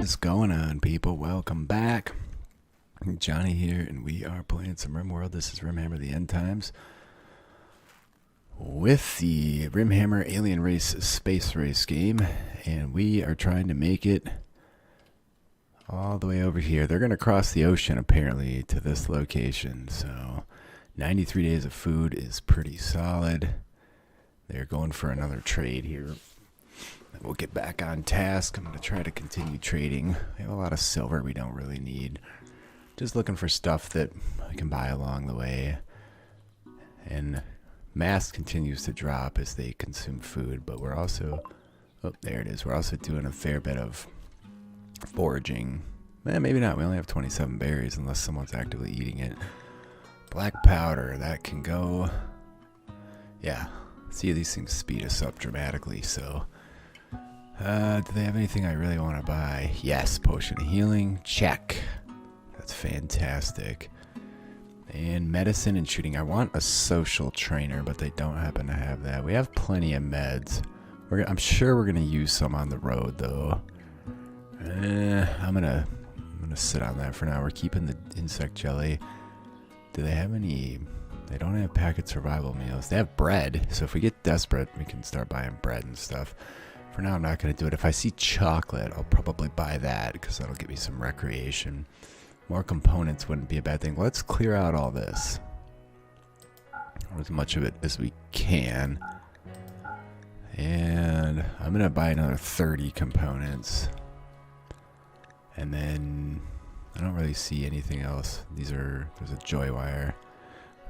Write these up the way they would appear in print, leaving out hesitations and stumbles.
What's going on, people? Welcome back. Johnny here, and we are playing some RimWorld. This is Rimhammer the End Times with the Rimhammer Alien Race Space Race game, and we are trying to make it all the way over here. They're going to cross the ocean, apparently, to this location, so 93 days of food is pretty solid. They're going for another trade here. We'll get back on task. I'm going to try to continue trading. We have a lot of silver we don't really need. Just looking for stuff that I can buy along the way. And mass continues to drop as they consume food, but we're also... Oh, there it is. We're also doing a fair bit of foraging. Maybe not. We only have 27 berries unless someone's actively eating it. Black powder. That can go... Yeah. See, these things speed us up dramatically, so... do they have anything I really want to buy? Yes, potion of healing. Check. That's fantastic. And medicine and shooting. I want a social trainer, but they don't happen to have that. We have plenty of meds. I'm sure we're going to use some on the road, though. I'm gonna sit on that for now. We're keeping the insect jelly. Do they have any... They don't have packet survival meals. They have bread, so if we get desperate, we can start buying bread and stuff. For now, I'm not going to do it. If I see chocolate, I'll probably buy that because that'll give me some recreation. More components wouldn't be a bad thing. Let's clear out all this. Or as much of it as we can. And I'm going to buy another 30 components. And then I don't really see anything else. There's a joy wire,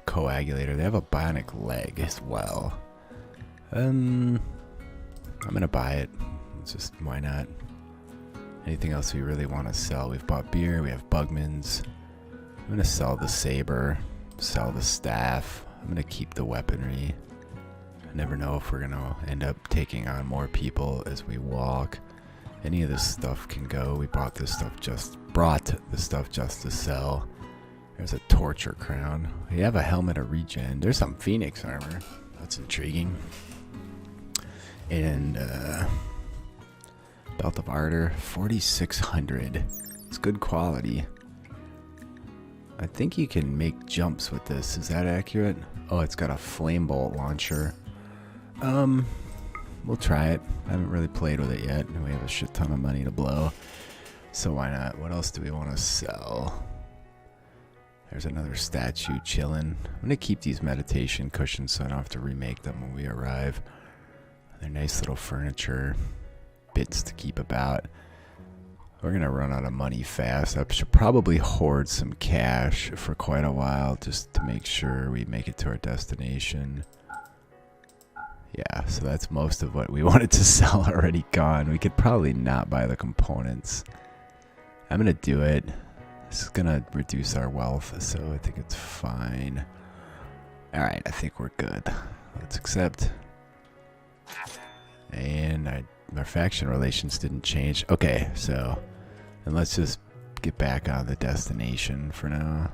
coagulator. They have a bionic leg as well. I'm gonna buy it. It's just, why not? Anything else we really want to sell? We've bought beer. We have Bugmans. I'm gonna sell the saber. Sell the staff. I'm gonna keep the weaponry. I never know if we're gonna end up taking on more people as we walk. Any of this stuff can go. We brought the stuff just to sell. There's a torture crown. We have a helmet of regen. There's some phoenix armor. That's intriguing. And belt of ardor, 4,600. It's good quality. I think you can make jumps with this. Is that accurate? Oh, it's got a flame bolt launcher. We'll try it. I haven't really played with it yet, and we have a shit ton of money to blow. So why not? What else do we want to sell? There's another statue chilling. I'm gonna keep these meditation cushions so I don't have to remake them when we arrive. They're nice little furniture bits to keep about. We're going to run out of money fast. I should probably hoard some cash for quite a while just to make sure we make it to our destination. Yeah, so that's most of what we wanted to sell already gone. We could probably not buy the components. I'm going to do it. This is going to reduce our wealth, so I think it's fine. Alright, I think we're good. Let's accept. And our faction relations didn't change. Okay, so then let's just get back on the destination for now.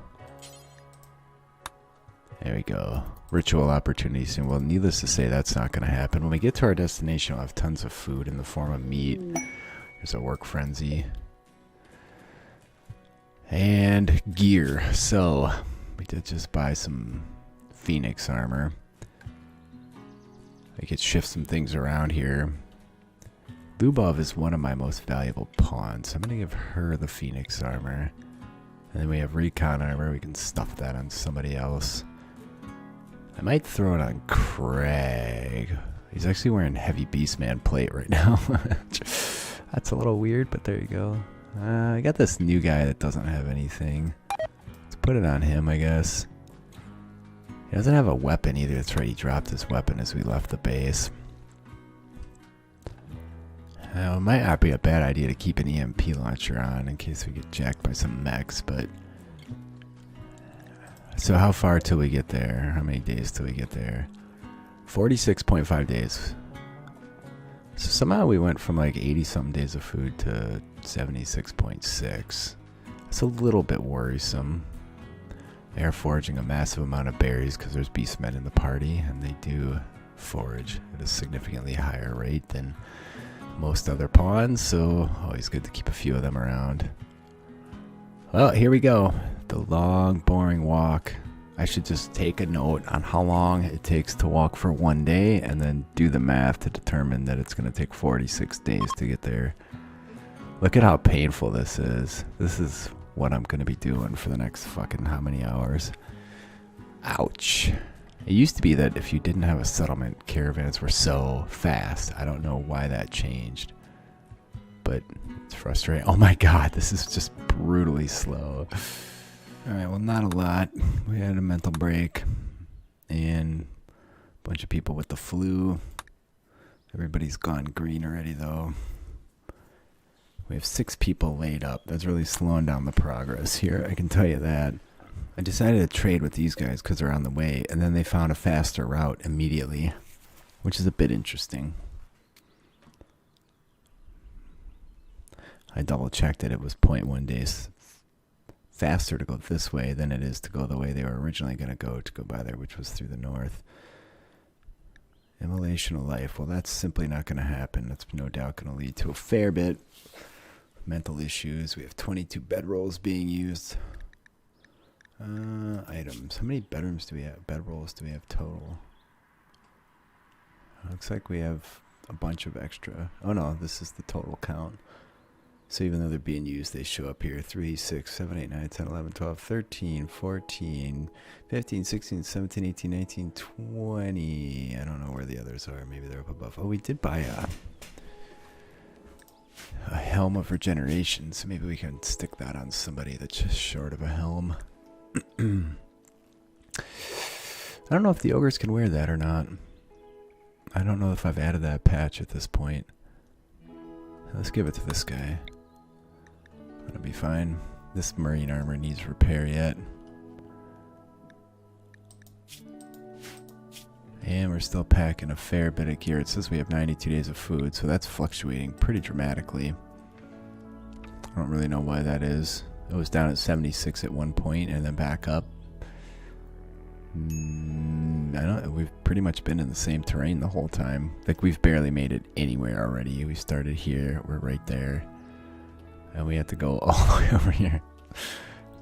There we go. Ritual opportunities. And well, needless to say, that's not going to happen. When we get to our destination, we'll have tons of food in the form of meat. There's a work frenzy. And gear. So we did just buy some phoenix armor. I could shift some things around here. Lubov is one of my most valuable pawns. So I'm going to give her the phoenix armor. And then we have recon armor. We can stuff that on somebody else. I might throw it on Craig. He's actually wearing heavy Beastman plate right now. That's a little weird, but there you go. I got this new guy that doesn't have anything. Let's put it on him, I guess. He doesn't have a weapon either. That's right, he dropped his weapon as we left the base. It might not be a bad idea to keep an EMP launcher on in case we get jacked by some mechs, but... So how far till we get there? How many days till we get there? 46.5 days. So somehow we went from like 80-something days of food to 76.6. That's a little bit worrisome. They are foraging a massive amount of berries because there's beastmen in the party, and they do forage at a significantly higher rate than most other pawns, so always good to keep a few of them around. Well, here we go. The long, boring walk. I should just take a note on how long it takes to walk for one day and then do the math to determine that it's going to take 46 days to get there. Look at how painful this is. This is what I'm going to be doing for the next fucking how many hours. Ouch. It used to be that if you didn't have a settlement, caravans were so fast. I don't know why that changed, but it's frustrating. Oh my god, this is just brutally slow. Alright, well, not a lot. We had a mental break and a bunch of people with the flu. Everybody's gone green already, though. We have 6 people laid up. That's really slowing down the progress here, I can tell you that. I decided to trade with these guys because they're on the way, and then they found a faster route immediately, which is a bit interesting. I double-checked that it was 0.1 days faster to go this way than it is to go the way they were originally going to go by there, which was through the north. Immolation of life. Well, that's simply not going to happen. That's no doubt going to lead to a fair bit. Mental issues. We have 22 bedrolls being used. Items. How many bedrooms do we have? Bedrolls do we have total? Looks like we have a bunch of extra. Oh no, this is the total count. So even though they're being used, they show up here. 3, 6, 7, 8, 9, 10, 11, 12, 13, 14, 15, 16, 17, 18, 19, 20. I don't know where the others are. Maybe they're up above. Oh, we did buy a helm of regeneration, so maybe we can stick that on somebody that's just short of a helm. I don't know if the ogres can wear that or not. I don't know if I've added that patch at this point. Let's give it to this guy. That'll be fine. This marine armor needs repair yet. And we're still packing a fair bit of gear. It says we have 92 days of food, so that's fluctuating pretty dramatically. I don't really know why that is. It was down at 76 at one point and then back up. We've pretty much been in the same terrain the whole time. Like, we've barely made it anywhere already. We started here, we're right there. And we had to go all the way over here.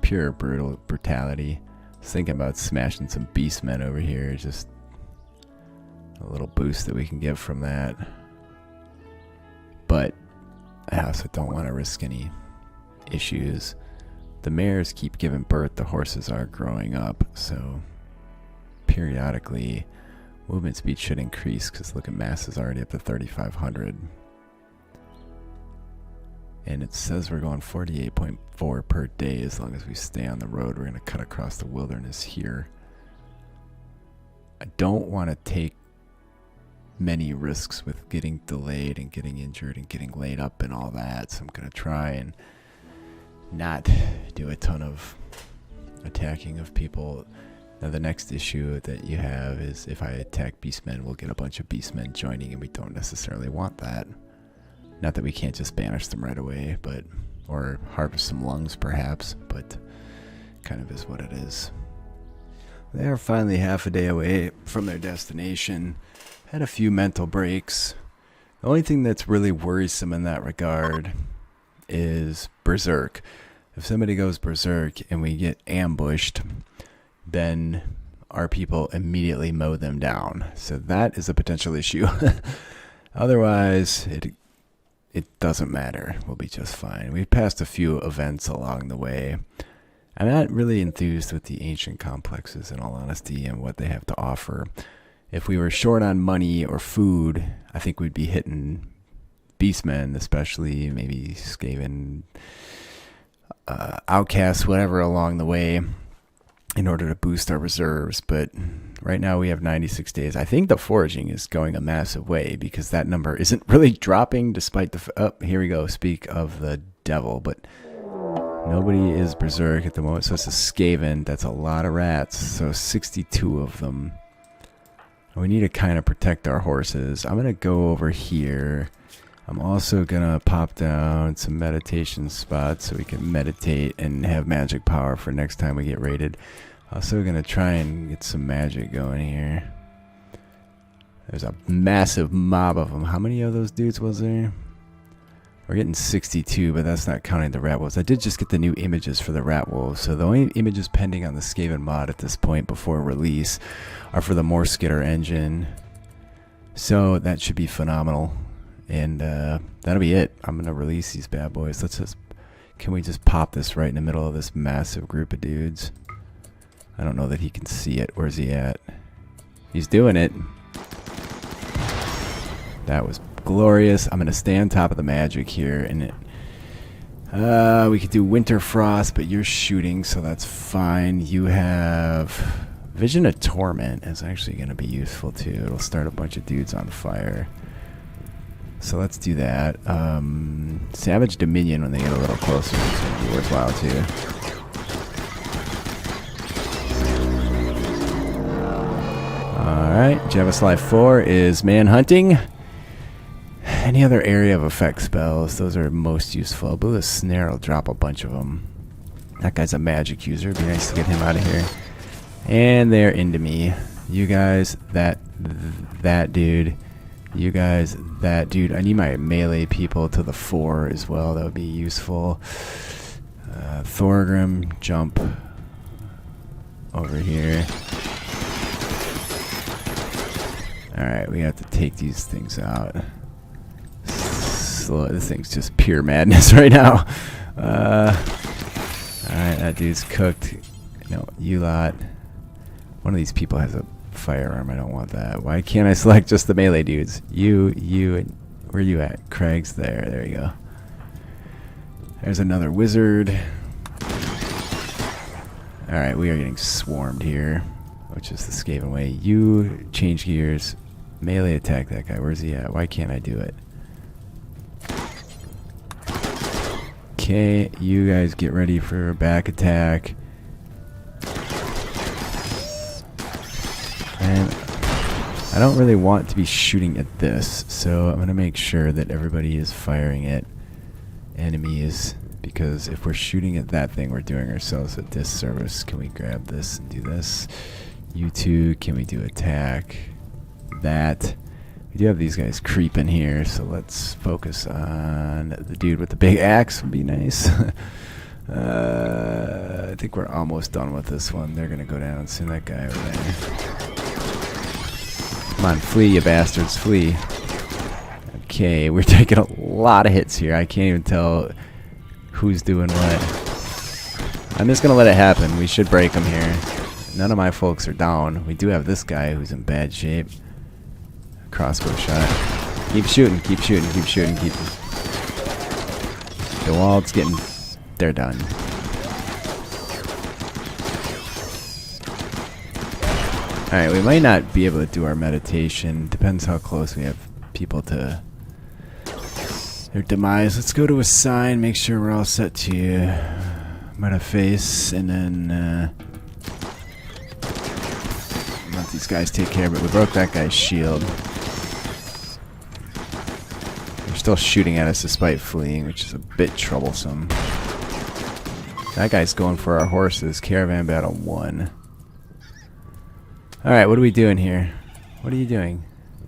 Pure brutality. I was thinking about smashing some beastmen over here. Just a little boost that we can get from that. But I also don't want to risk any issues. The mares keep giving birth. The horses are growing up. So periodically, movement speed should increase because look at mass is already up to 3,500. And it says we're going 48.4 per day as long as we stay on the road. We're going to cut across the wilderness here. I don't want to take many risks with getting delayed and getting injured and getting laid up and all that. So I'm going to try and not do a ton of attacking of people. Now the next issue that you have is if I attack beastmen, we'll get a bunch of beastmen joining, and we don't necessarily want that. Not that we can't just banish them right away, but or harvest some lungs perhaps, but kind of is what it is. They are finally half a day away from their destination. Had a few mental breaks. The only thing that's really worrisome in that regard is berserk. If somebody goes berserk and we get ambushed, then our people immediately mow them down. So that is a potential issue. Otherwise, it doesn't matter. We'll be just fine. We've passed a few events along the way. I'm not really enthused with the ancient complexes, in all honesty, and what they have to offer. If we were short on money or food, I think we'd be hitting beastmen, especially maybe Skaven, outcasts, whatever along the way, in order to boost our reserves. But right now we have 96 days. I think the foraging is going a massive way because that number isn't really dropping despite the... here we go. Speak of the devil. But nobody is berserk at the moment. So it's a Skaven. That's a lot of rats. So 62 of them. We need to kind of protect our horses. I'm going to go over here. I'm also going to pop down some meditation spots so we can meditate and have magic power for next time we get raided. Also going to try and get some magic going here. There's a massive mob of them. How many of those dudes was there? We're getting 62, but that's not counting the rat wolves. I did just get the new images for the rat wolves, so the only images pending on the Skaven mod at this point before release are for the Morskitter engine. So that should be phenomenal. And that'll be it. I'm going to release these bad boys. Can we just pop this right in the middle of this massive group of dudes? I don't know that he can see it. Where's he at? He's doing it. That was glorious. I'm going to stay on top of the magic here. And we could do Winter Frost, but you're shooting, so that's fine. You have Vision of Torment is actually going to be useful too. It'll start a bunch of dudes on fire. So let's do that. Savage Dominion when they get a little closer is going to be worthwhile too. Alright, Javisly 4 is Manhunting. Any other area of effect spells, those are most useful. Buddha's Snare will drop a bunch of them. That guy's a magic user. It'd be nice to get him out of here. And they're into me. You guys, that dude. You guys, that dude. I need my melee people to the 4 as well. That would be useful. Thorgrim, jump over here. Alright, we have to take these things out. This thing's just pure madness right now. Alright, that dude's cooked. No, you lot. One of these people has a firearm. I don't want that. Why can't I select just the melee dudes? You, and where are you at? Craig's there. There you go. There's another wizard. Alright, we are getting swarmed here, which is the Skaven way. You change gears. Melee attack that guy. Where's he at? Why can't I do it? Okay, you guys get ready for a back attack. And I don't really want to be shooting at this, so I'm going to make sure that everybody is firing at enemies, because if we're shooting at that thing, we're doing ourselves a disservice. Can we grab this and do this? You two, can we do attack? That. We do have these guys creeping here, so let's focus on the dude with the big axe. Would be nice. I think we're almost done with this one. They're going to go down soon. That guy over there. Come on, flee, you bastards, flee. Okay, we're taking a lot of hits here. I can't even tell who's doing what. I'm just going to let it happen. We should break them here. None of my folks are down. We do have this guy who's in bad shape. Crossbow shot. Keep shooting, keep shooting, keep shooting, keep... The wall's getting... They're done. Alright, we might not be able to do our meditation. Depends how close we have people to their demise. Let's go to a sign, make sure we're all set to meta face, and then let these guys take care of it. We broke that guy's shield. They're still shooting at us despite fleeing, which is a bit troublesome. That guy's going for our horses. Caravan battle 1. Alright, what are we doing here? What are you doing?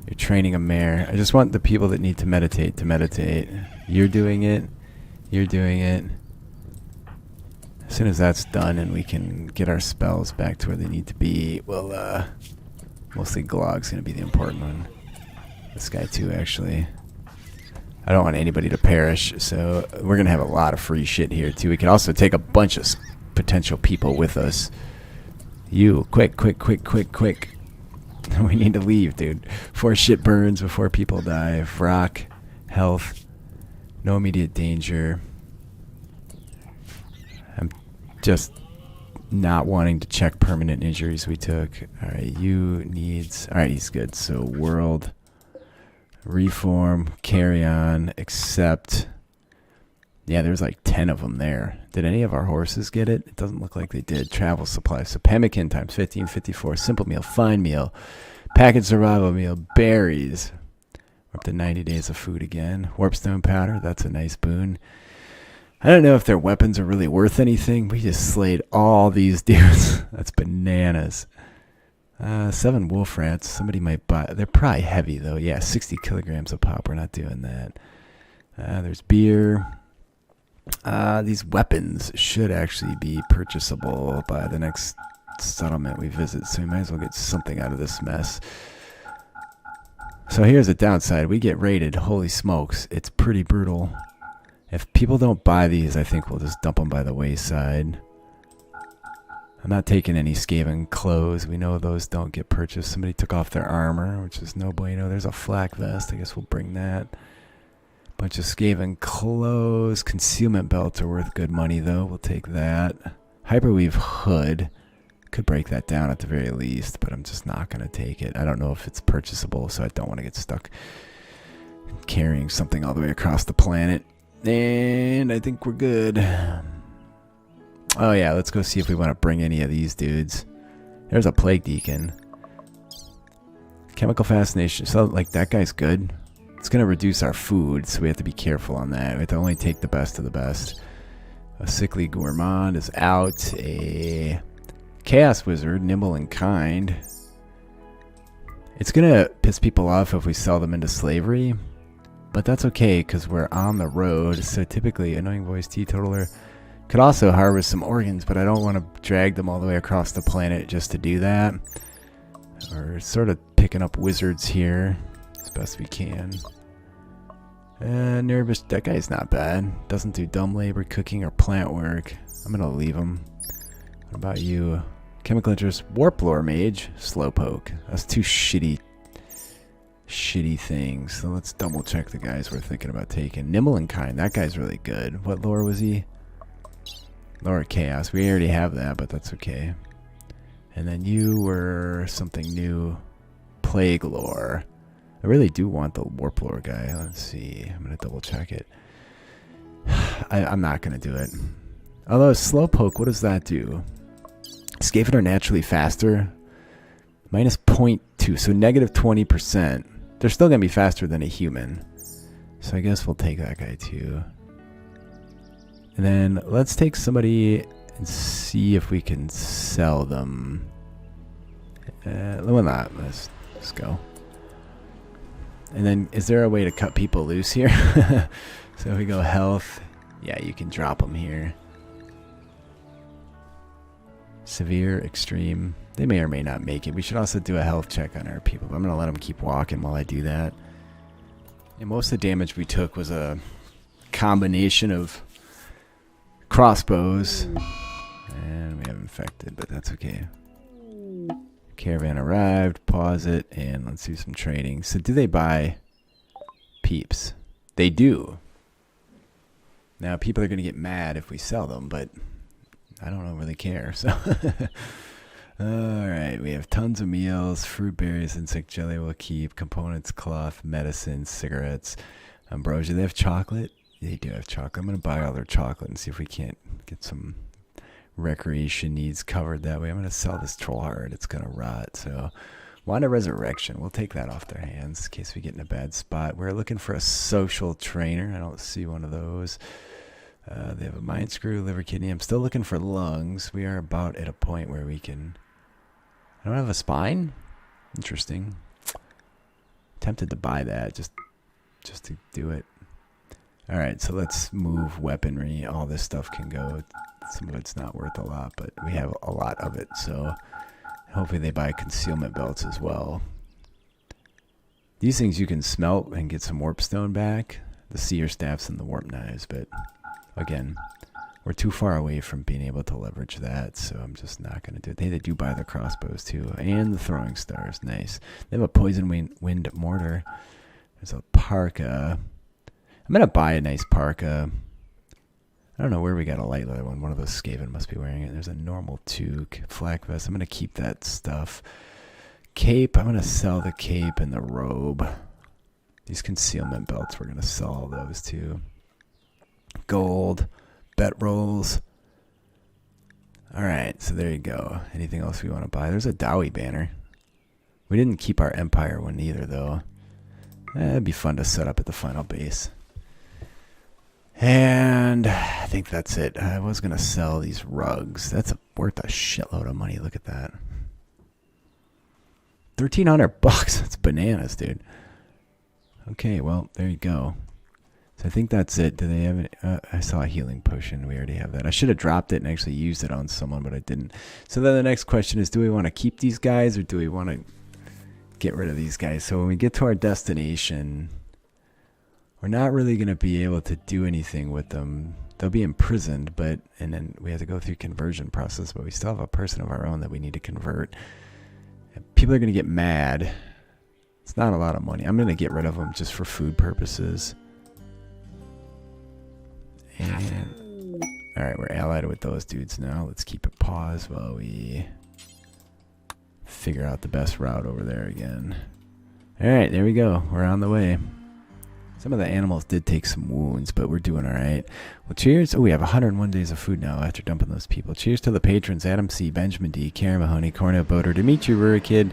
You're training a mare. I just want the people that need to meditate to meditate. You're doing it. You're doing it. As soon as that's done and we can get our spells back to where they need to be, well, mostly Glog's going to be the important one. This guy too, actually. I don't want anybody to perish, so we're going to have a lot of free shit here too. We can also take a bunch of potential people with us. You, quick, quick, quick, quick, quick. We need to leave, dude. Before shit burns, before people die. Vrock, health, no immediate danger. I'm just not wanting to check permanent injuries we took. Alright, you needs... Alright, he's good. So, world, reform, carry on, accept... Yeah, there's like 10 of them there. Did any of our horses get it? It doesn't look like they did. Travel supplies. So pemmican times 15, 54. Simple meal, fine meal, packaged survival meal, berries. We're up to 90 days of food again. Warpstone powder. That's a nice boon. I don't know if their weapons are really worth anything. We just slayed all these dudes. That's bananas. 7 wolf rats. Somebody might buy. They're probably heavy though. Yeah, 60 kilograms of pop. We're not doing that. There's beer. These weapons should actually be purchasable by the next settlement we visit, so we might as well get something out of this mess. So here's the downside. We get raided. Holy smokes. It's pretty brutal. If people don't buy these, I think we'll just dump them by the wayside. I'm not taking any Skaven clothes. We know those don't get purchased. Somebody took off their armor, which is no bueno. There's a flak vest. I guess we'll bring that. Bunch of Skaven clothes. Concealment belts are worth good money, though. We'll take that. Hyperweave hood. Could break that down at the very least, but I'm just not going to take it. I don't know if it's purchasable, so I don't want to get stuck carrying something all the way across the planet. And I think we're good. Oh yeah, let's go see if we want to bring any of these dudes. There's a Plague Deacon. Chemical Fascination. So, like, that guy's good. It's going to reduce our food, so we have to be careful on that. We have to only take the best of the best. A Sickly Gourmand is out. A Chaos Wizard, Nimble and Kind. It's going to piss people off if we sell them into slavery. But that's okay, because we're on the road. So typically, Annoying Voice Teetotaler could also harvest some organs, but I don't want to drag them all the way across the planet just to do that. We're sort of picking up wizards here as best we can. Nervous, that guy's not bad. Doesn't do dumb labor, cooking, or plant work. I'm going to leave him. What about you? Chemical Interest, Warplore Mage, Slowpoke. That's 2 shitty things. So let's double check the guys we're thinking about taking. Nimble and Kind, that guy's really good. What lore was he? Lore Chaos. We already have that, but that's okay. And then you were something new. Plague Lore. I really do want the Warp Lore guy. Let's see. I'm going to double check it. I'm not going to do it. Although Slowpoke, what does that do? Skaven are naturally faster. Minus 0.2. So negative 20%. They're still going to be faster than a human. So I guess we'll take that guy too. And then let's take somebody and see if we can sell them. Well, not. Let's go. And then is there a way to cut people loose here? So if we go health. Yeah, you can drop them here. Severe, extreme. They may or may not make it. We should also do a health check on our people. But I'm going to let them keep walking while I do that. And most of the damage we took was a combination of crossbows. And we have infected, but that's okay. Caravan arrived. Pause it. And let's do some trading. So do they buy peeps? They do. Now people are going to get mad if we sell them, but I don't really care. So, alright, we have tons of meals, fruit, berries, insect jelly we'll keep, components, cloth, medicine, cigarettes, ambrosia. They have chocolate? They do have chocolate. I'm going to buy all their chocolate and see if we can't get some recreation needs covered that way. I'm going to sell this troll heart. It's going to rot. So, Wand of Resurrection. We'll take that off their hands in case we get in a bad spot. We're looking for a social trainer. I don't see one of those. They have a mind screw, liver, kidney. I'm still looking for lungs. We are about at a point where we can... I don't have a spine? Interesting. Tempted to buy that just to do it. Alright, so let's move weaponry. All this stuff can go. Some of it's not worth a lot, but we have a lot of it. So hopefully they buy concealment belts as well. These things you can smelt and get some warp stone back. The seer staffs and the warp knives, but... Again, we're too far away from being able to leverage that, so I'm just not going to do it. They do buy the crossbows, too, and the throwing stars. Nice. They have a poison wind mortar. There's a parka. I'm going to buy a nice parka. I don't know where we got a light leather one. One of those Skaven must be wearing it. There's a normal toque, flak vest. I'm going to keep that stuff. Cape. I'm going to sell the cape and the robe. These concealment belts, we're going to sell all those, too. Gold, bet rolls. Alright, so there you go. Anything else we want to buy? There's a Dowie banner. We didn't keep our Empire one either, though. It'd be fun to set up at the final base. And I think that's it. I was going to sell these rugs. That's worth a shitload of money. Look at that. $1,300 bucks. That's bananas, dude. Okay, well, there you go. So I think that's it. Do they have any? I saw a healing potion. We already have that. I should have dropped it and actually used it on someone, but I didn't. So then the next question is, do we want to keep these guys or do we want to get rid of these guys? So when we get to our destination, we're not really going to be able to do anything with them. They'll be imprisoned, and then we have to go through conversion process, but we still have a person of our own that we need to convert. People are going to get mad. It's not a lot of money. I'm going to get rid of them just for food purposes. And all right, we're allied with those dudes now. Let's keep it paused while we figure out the best route over there again. All right, there we go. We're on the way. Some of the animals did take some wounds, but we're doing all right. Well, cheers. Oh, we have 101 days of food now after dumping those people. Cheers to the patrons: Adam C., Benjamin D., Karen Mahoney, Cornell Boater, Dimitri Rurikid,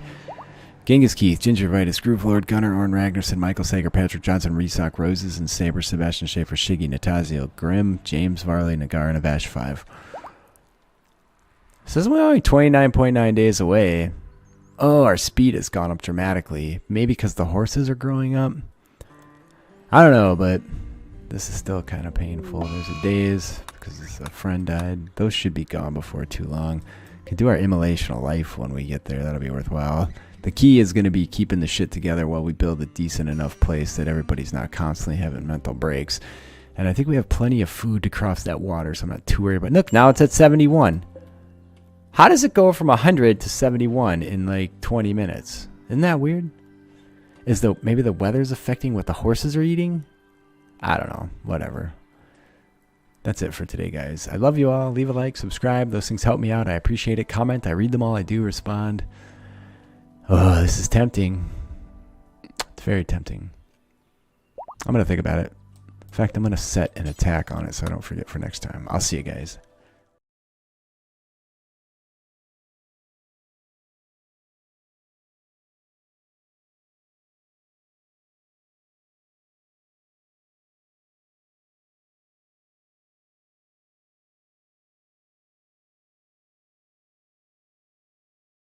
Genghis Keith, Gingervitis, Groove Lord, Gunnar, Orn Ragnarsson, Michael Sager, Patrick Johnson, Resock, Roses, and Saber, Sebastian Schaefer, Shiggy, Natazio, Grimm, James Varley, Nagar, and Avash 5. Says we're only 29.9 days away. Oh, our speed has gone up dramatically. Maybe because the horses are growing up. I don't know, but this is still kind of painful. There's a days because a friend died. Those should be gone before too long. Can do our immolation of life when we get there. That'll be worthwhile. The key is going to be keeping the shit together while we build a decent enough place that everybody's not constantly having mental breaks. And I think we have plenty of food to cross that water, so I'm not too worried about it. Look, now it's at 71. How does it go from 100 to 71 in like 20 minutes? Isn't that weird? Maybe the weather's affecting what the horses are eating? I don't know. Whatever. That's it for today, guys. I love you all. Leave a like, subscribe. Those things help me out. I appreciate it. Comment. I read them all. I do respond. Oh, this is tempting. It's very tempting. I'm going to think about it. In fact, I'm going to set an attack on it so I don't forget for next time. I'll see you guys.